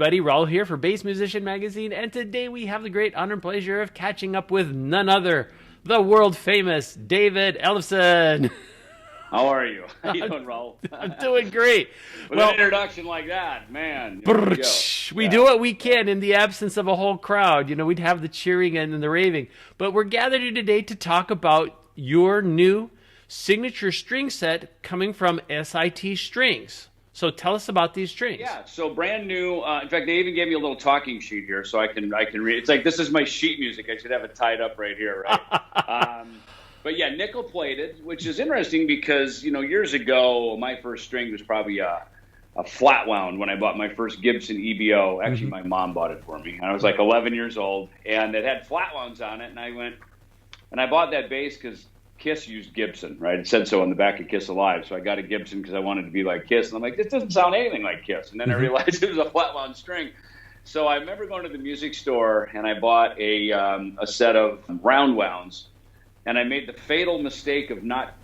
everybody. Raul here for Bass Musician Magazine, and today we have the great honor and pleasure of catching up with none other, the world-famous David Ellefson. How are you? How you doing, Raul? I'm doing great. With an introduction like that, man. We do what we can in the absence of a whole crowd. You know, we'd have the cheering and the raving. But we're gathered here today to talk about your new signature string set coming from SIT Strings. So tell us about these strings. Yeah, so brand new. In fact, they even gave me a little talking sheet here, so I can read. It's like this is my sheet music. I should have it tied up right here, right? But yeah, nickel plated, which is interesting because years ago my first string was probably a flat wound when I bought my first Gibson EBO. Actually, my mom bought it for me. I was like 11 years old, and it had flat wounds on it, and I went and I bought that bass because Kiss used Gibson, right? It said so on the back of Kiss Alive. So I got a Gibson because I wanted to be like Kiss. And I'm like, this doesn't sound anything like Kiss. And then I realized it was a flat wound string. So I remember going to the music store and I bought a set of round wounds. And I made the fatal mistake of not,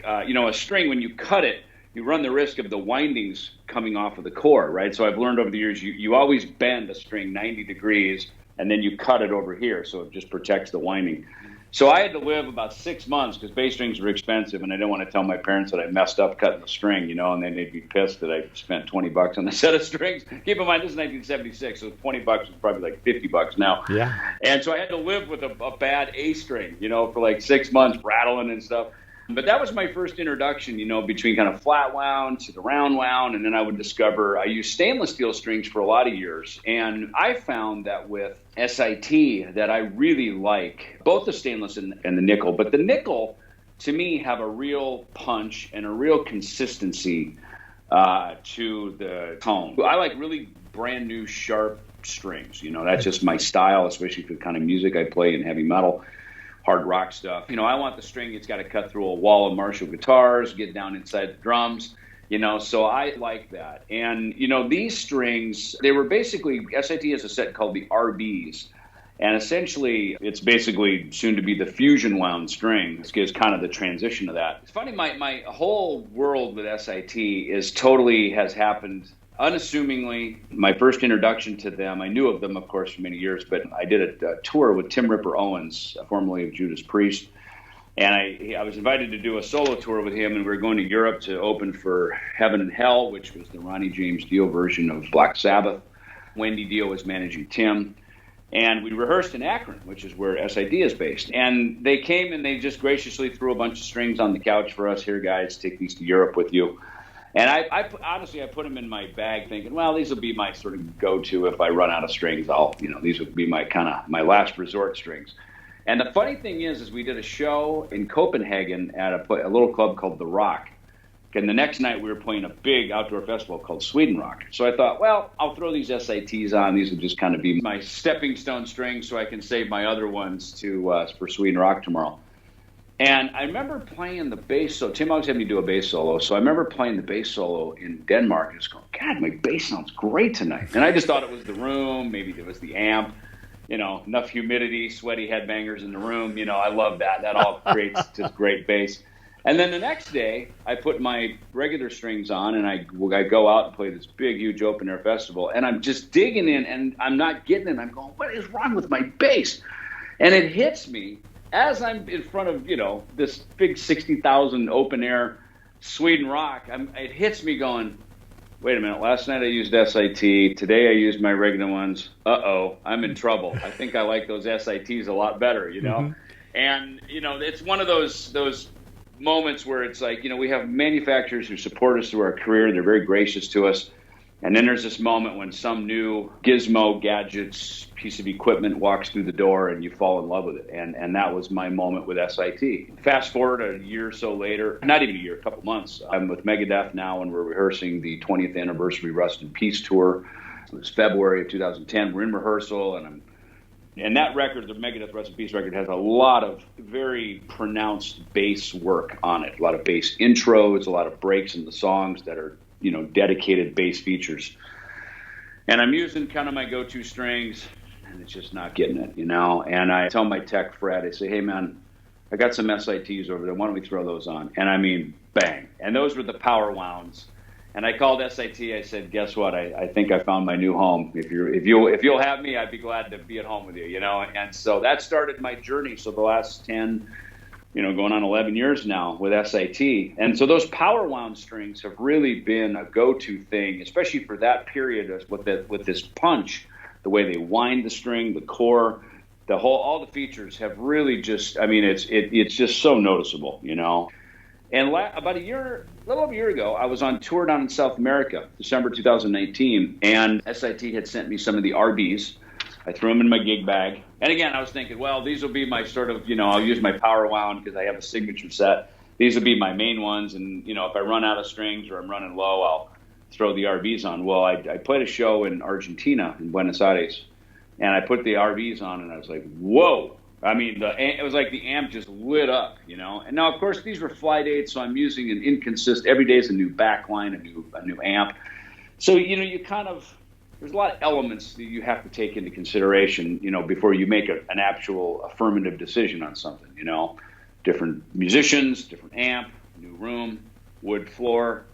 a string, when you cut it, you run the risk of the windings coming off of the core, right? So I've learned over the years, you always bend a string 90 degrees and then you cut it over here. So it just protects the winding. So I had to live about 6 months because bass strings were expensive, and I didn't want to tell my parents that I messed up cutting the string, and then they'd be pissed that I spent $20 on a set of strings. Keep in mind, this is 1976, so $20 is probably like $50 now. Yeah. And so I had to live with a bad A string, for like 6 months, rattling and stuff. But that was my first introduction, between kind of flat wound to the round wound, and then I would discover I used stainless steel strings for a lot of years. And I found that with SIT that I really like both the stainless and the nickel. But the nickel, to me, have a real punch and a real consistency to the tone. I like really brand new, sharp strings. That's just my style, especially for the kind of music I play in heavy metal. Hard rock stuff. I want the string, it's got to cut through a wall of Marshall guitars, get down inside the drums, so I like that. And, these strings, they were basically, SIT has a set called the RBs. And essentially, it's basically soon to be the fusion wound string. This gives kind of the transition to that. It's funny, my whole world with SIT has happened unassumingly. My first introduction to them, I knew of them, of course, for many years, but I did a tour with Tim Ripper Owens, formerly of Judas Priest, and I was invited to do a solo tour with him, and we were going to Europe to open for Heaven and Hell, which was the Ronnie James Dio version of Black Sabbath. Wendy Dio was managing Tim, and we rehearsed in Akron, which is where SID is based. And they came and they just graciously threw a bunch of strings on the couch for us. Here, guys, take these to Europe with you. And I honestly put them in my bag thinking, well, these will be my sort of go-to if I run out of strings. These would be my last resort strings. And the funny thing is we did a show in Copenhagen at a little club called The Rock. And the next night we were playing a big outdoor festival called Sweden Rock. So I thought, well, I'll throw these SITs on. These will just kind of be my stepping stone strings so I can save my other ones for Sweden Rock tomorrow. And I remember playing the bass solo. Tim always had me do a bass solo. So I remember playing the bass solo in Denmark and just going, God, my bass sounds great tonight. And I just thought it was the room. Maybe it was the amp. Enough humidity, sweaty headbangers in the room. I love that. That all creates just great bass. And then the next day, I put my regular strings on and I go out and play this big, huge open air festival. And I'm just digging in and I'm not getting it. I'm going, what is wrong with my bass? And it hits me. As I'm in front of, this big 60,000 open air Sweden Rock, it hits me going, wait a minute, last night I used SIT, today I used my regular ones. Uh-oh, I'm in trouble. I think I like those SITs a lot better, Mm-hmm. And, it's one of those moments where it's like, we have manufacturers who support us through our career. They're very gracious to us. And then there's this moment when some new gizmo, gadgets, piece of equipment walks through the door and you fall in love with it. And that was my moment with SIT. Fast forward a year or so later, not even a year, a couple months, I'm with Megadeth now and we're rehearsing the 20th anniversary Rust in Peace tour. It was February of 2010. We're in rehearsal and that record, the Megadeth Rust in Peace record, has a lot of very pronounced bass work on it. A lot of bass intros, a lot of breaks in the songs that are dedicated bass features. And I'm using kind of my go-to strings, and it's just not getting it, And I tell my tech, Fred, I say, hey, man, I got some SITs over there. Why don't we throw those on? And I mean, bang. And those were the power wounds. And I called SIT. I said, "Guess what? I think I found my new home. If you'll have me, I'd be glad to be at home with you." And so that started my journey. So the last 10, going on 11 years now with SIT. And so those power wound strings have really been a go-to thing, especially for that period with this punch, the way they wind the string, the core, all the features have really just, it's just so noticeable. And about a little over a year ago, I was on tour down in South America, December 2019, and SIT had sent me some of the RBs. I threw them in my gig bag. And again, I was thinking, well, these will be my sort of, I'll use my power wound because I have a signature set. These will be my main ones. And, if I run out of strings or I'm running low, I'll throw the RBs on. Well, I played a show in Argentina, in Buenos Aires, and I put the RBs on, and I was like, whoa. It was like the amp just lit up, And now, of course, these were fly dates, so I'm using an inconsistent. Every day is a new backline, a new amp. So you kind of, there's a lot of elements that you have to take into consideration, before you make an actual affirmative decision on something. Different musicians, different amp, new room, wood floor,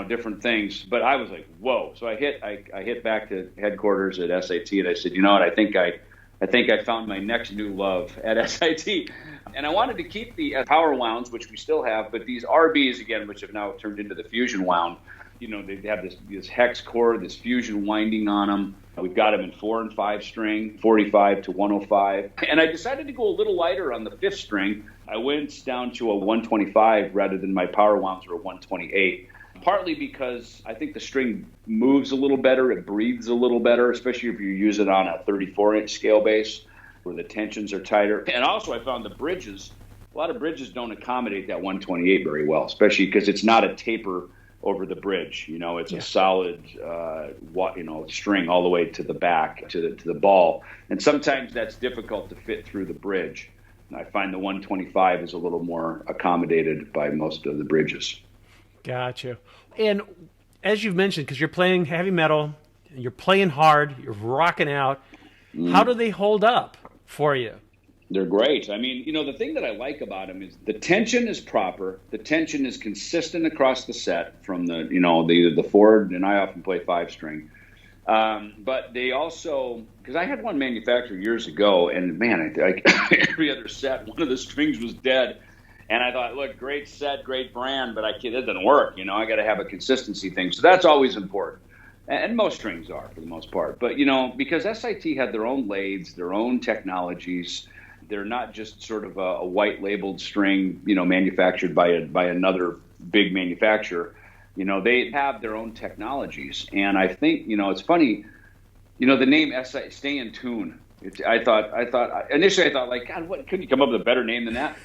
different things. But I was like, whoa! So I hit back to headquarters at SIT, and I said, you know what? I think I found my next new love at SIT. And I wanted to keep the power wounds, which we still have, but these RBs, again, which have now turned into the fusion wound, they have this hex core, this fusion winding on them. We've got them in 4 and 5 string, 45 to 105. And I decided to go a little lighter on the 5th string. I went down to a 125 rather than my power wounds were a 128. Partly because I think the string moves a little better, it breathes a little better, especially if you use it on a 34-inch scale bass where the tensions are tighter. And also I found a lot of bridges don't accommodate that 128 very well, especially because it's not a taper over the bridge. It's a solid, string all the way to the back, to the ball. And sometimes that's difficult to fit through the bridge. And I find the 125 is a little more accommodated by most of the bridges. Gotcha. And as you've mentioned, because you're playing heavy metal, and you're playing hard, you're rocking out, how do they hold up for you? They're great. The thing that I like about them is the tension is proper. The tension is consistent across the set from the 4, and I often play 5 string. But they also, because I had one manufacturer years ago, and man, every other set, one of the strings was dead. And I thought, look, great set, great brand, but it doesn't work. I got to have a consistency thing. So that's always important. And most strings are for the most part. But, because SIT had their own lathes, their own technologies, they're not just sort of a white labeled string, manufactured by another big manufacturer. They have their own technologies. And I think, it's funny, the name SIT, Stay in Tune. Initially I thought like, God, what, couldn't you come up with a better name than that?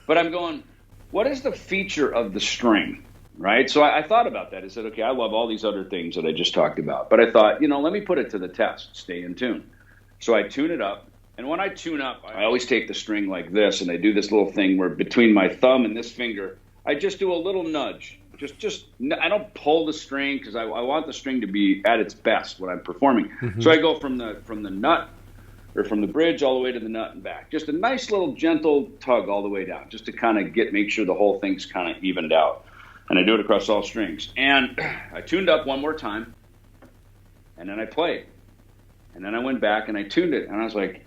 But I'm going, what is the feature of the string, right? So I thought about that. I said, okay, I love all these other things that I just talked about. But I thought, let me put it to the test, stay in tune. So I tune it up. And when I tune up, I always take the string like this, and I do this little thing where between my thumb and this finger, I just do a little nudge. I don't pull the string because I want the string to be at its best when I'm performing. Mm-hmm. So I go from the nut, or from the bridge all the way to the nut and back. Just a nice little gentle tug all the way down, just to kind of make sure the whole thing's kind of evened out. And I do it across all strings. And I tuned up one more time, and then I played. And then I went back and I tuned it, and I was like,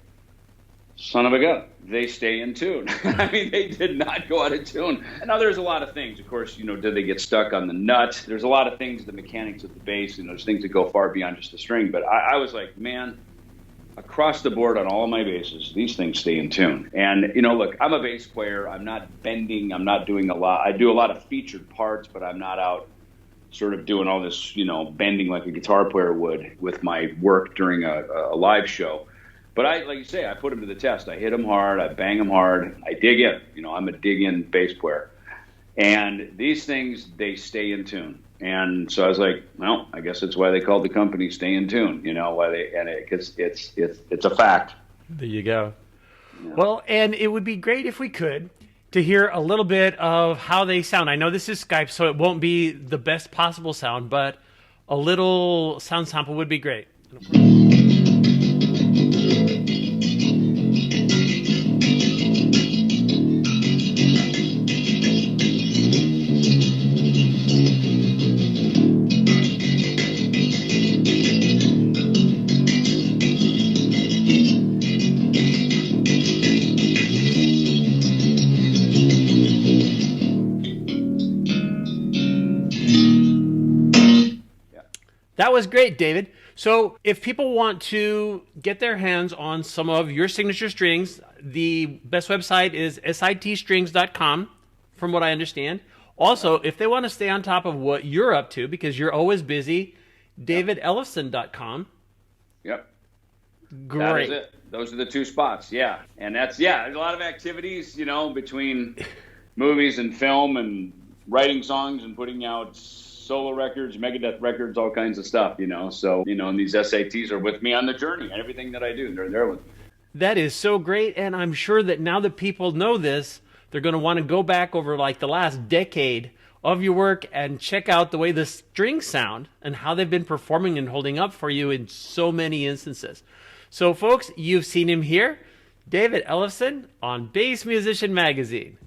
son of a gun, they stay in tune. They did not go out of tune. And now there's a lot of things. Of course, did they get stuck on the nut? There's a lot of things, the mechanics of the bass, and there's things that go far beyond just the string. But I was like, man, across the board on all my basses, these things stay in tune. And, look, I'm a bass player. I'm not bending. I'm not doing a lot. I do a lot of featured parts, but I'm not out sort of doing all this, bending like a guitar player would with my work during a live show. But like you say, I put them to the test. I hit them hard. I bang them hard. I dig in. I'm a dig-in bass player. And these things, they stay in tune. And so I was like, well, I guess that's why they called the company Stay in Tune, because it's a fact. There you go. Yeah. Well, and it would be great if we could to hear a little bit of how they sound. I know this is Skype, so it won't be the best possible sound, but a little sound sample would be great. was great, David. So if people want to get their hands on some of your signature strings, the best website is sitstrings.com, from what I understand. Also, if they want to stay on top of what you're up to, because you're always busy, davidellefson.com. Yep. Great. That is it. Those are the two spots, yeah. And that's, there's a lot of activities, between movies and film and writing songs and putting out solo records, Megadeth records, all kinds of stuff, So, and these SATs are with me on the journey and everything that I do. They're there with me. That is so great. And I'm sure that now that people know this, they're going to want to go back over like the last decade of your work and check out the way the strings sound and how they've been performing and holding up for you in so many instances. So, folks, you've seen him here, David Ellefson on Bass Musician Magazine.